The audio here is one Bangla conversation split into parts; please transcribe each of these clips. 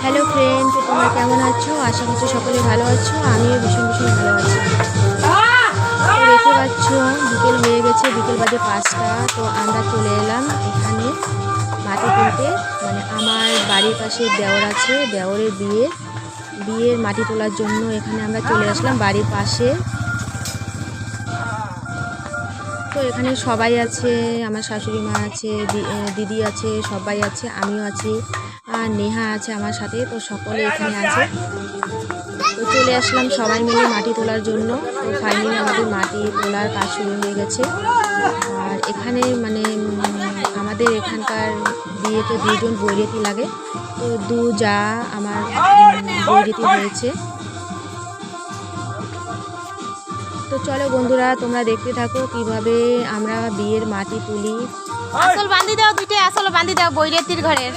হ্যালো ফ্রেন্ড, তোমরা কেমন আছো? আশা করছি সকলে ভালো আছো। আমিও ভীষণ ভীষণ ভালো আছি। তো দেখতে পাচ্ছ বিকেল হয়ে গেছে, বিকেল বাজে 5টা। তো আমরা চলে এলাম এখানে মাটি তুলতে। মানে আমার বাড়ির পাশে দেওর আছে, দেওরের বিয়ের মাটি তোলার জন্য এখানে আমরা চলে আসলাম বাড়ির পাশে। তো এখানে সবাই আছে, আমার শাশুড়ি মা আছে, দিদি আছে, সবাই আছে, আমিও আছি, আর নেহা আছে আমার সাথে। তো সকলে এখানে আছে। তো চলে আসলাম সবাই মিলে মাটি তোলার জন্য। তো ফাইনালি আমাদের মাটি তোলার কাজ শুরু হয়ে গেছে। আর এখানে মানে আমাদের এখানকার বিয়েতে 2জন বৈরাতি লাগে। তো যা আমার বৈরাতি হয়েছে। তো চলো বন্ধুরা, তোমরা দেখতে থাকো কিভাবে আমরা বিয়ের মাটি তুলি। আসল বান্ধি দাও, দুইটাই আসল বান্ধি দাও বৈরাতির ঘরের।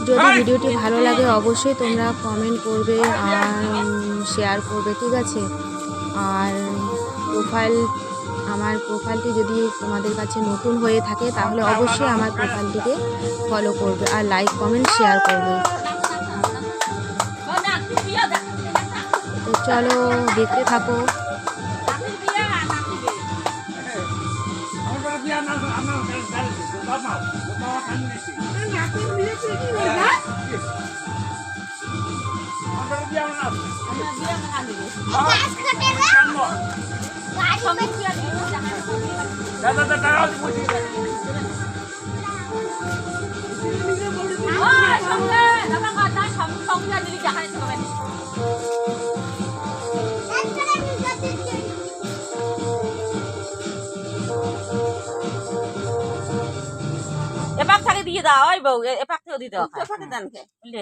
যদি ভিডিওটি ভালো লাগে অবশ্যই তোমরা কমেন্ট করবে আর শেয়ার করবে, ঠিক আছে? আর আমার প্রোফাইলটি যদি তোমাদের কাছে নতুন হয়ে থাকে তাহলে অবশ্যই আমার প্রোফাইলটিকে ফলো করবে আর লাইক কমেন্ট শেয়ার করবে। তো চলো দেখতে থাকো। এপাক থেকে দিয়ে দাও, ওই বউ এপাক থেকে দিয়ে দাও।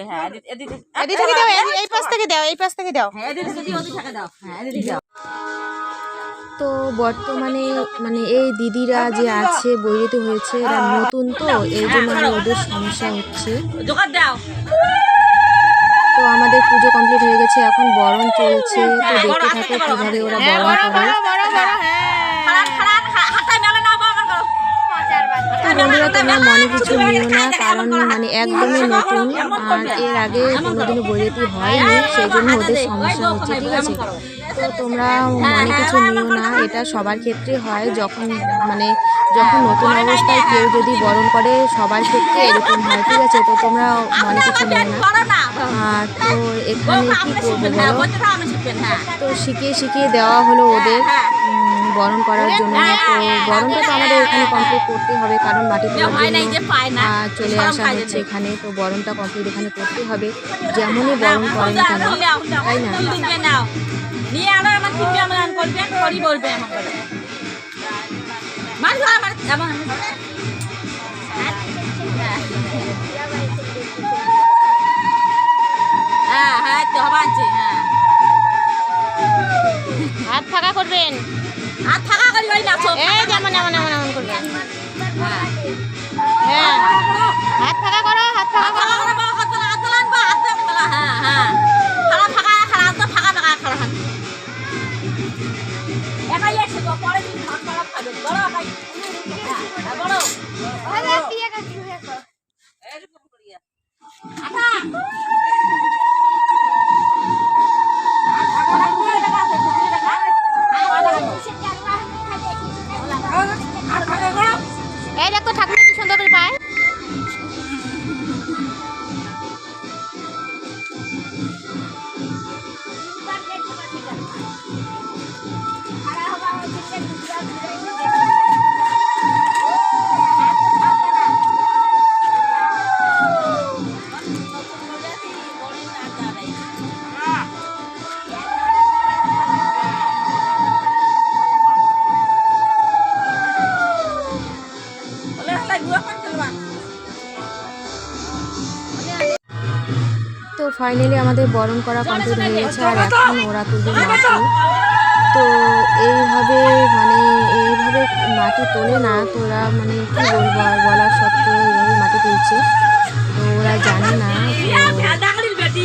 হ্যাঁ, এদিকে থেকে দাও, এই পাশ থেকে দাও, এই পাশ থেকে দাও। হ্যাঁ, এদিকে থেকে দিও, ওদিকে থেকে দাও। হ্যাঁ, এদিকে দাও। তো বর্তমানে মানে এই দিদিরা যে আছে বৈরাতি হয়েছে, এরা নতুন, তো এই জন্য ওদের সমস্যা হচ্ছে। তো আমাদের পুজো কমপ্লিট হয়ে গেছে, এখন বরণ চলছে। তো দেখতে থাকো কিভাবে ওরা বরণ করে। তো বন্ধুরা, তোমরা মনে কিছু নিও না, কারণ মানে একদমই নতুন আর এর আগে কোনোদিনও বৈরাতি হয়নি, সেই জন্য ওদের সমস্যা হচ্ছে, ঠিক আছে? তো তোমরা মনে কিছু নিও না, এটা সবার ক্ষেত্রে হয়। যখন নতুন অবস্থায় কেউ যদি বরণ করে সবার ক্ষেত্রে এরকম হয়, ঠিক আছে? তো তোমরা মনে কিছু নিও না। তো এখানে কি করবো বলো? তো শিখিয়ে দেওয়া হলো ওদের বরণ করার জন্য। তো বরণটা তো আমাদের এখানে কমপ্লিট করতে হবে, কারণ মাটি তোলার জন্য চলে আসা হচ্ছে এখানে। তো বরণটা কমপ্লিট এখানে করতে হবে, যেমনই বরণ করেন কেন, তাই না? হাত ফাঁকা করবেন, হাত ফাঁকা করি, ওই নাচো, এই যেমন এমন এমন এমন করবেন। হ্যাঁ, হাত ফাঁকা করো, হাত ফাঁকা করো। এই দেখো ঠাকুর কি সুন্দর করে পায়। তো ফাইনালি আমাদের বরণ করা কমপ্লিট হয়ে গেছে, আর এখন ওরা তুলবে মাটি। তো এইভাবে মাটি তোলে না, তো ওরা মানে কি বলবো আর, বলার সত্ত্বেও এইভাবে মাটি তুলছে। তো ওরা জানে না, তো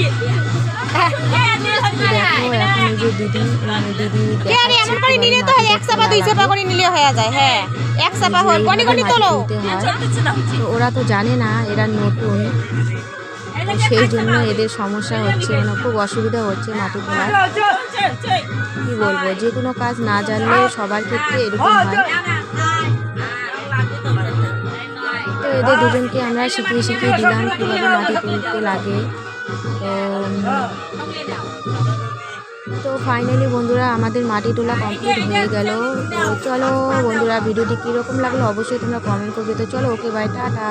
দেখো এখন এই যে দিদি এমন করে নিলে তো হয়, এক চাপা দুই চাপা করে নিলে হয়ে যায়। হ্যাঁ, এক চাপা হয়, গনি গনি তোলো। তো ওরা তো জানে না, এরা নতুন, তো সেই জন্য এদের সমস্যা হচ্ছে, মানে খুব অসুবিধা হচ্ছে মাটি তোলার। কি বলবো, যে কোনো কাজ না জানলে সবার ক্ষেত্রে এরকম হয়। তো এদের দুজনকে আমরা শিখিয়ে দিলাম কীভাবে মাটি তুলতে লাগে। তো ফাইনালি বন্ধুরা আমাদের মাটি তোলা কমপ্লিট হয়ে গেল। তো চলো বন্ধুরা, ভিডিওটি কীরকম লাগলো অবশ্যই তোমরা কমেন্ট করবে। তো চলো, ওকে বাই, টাটা।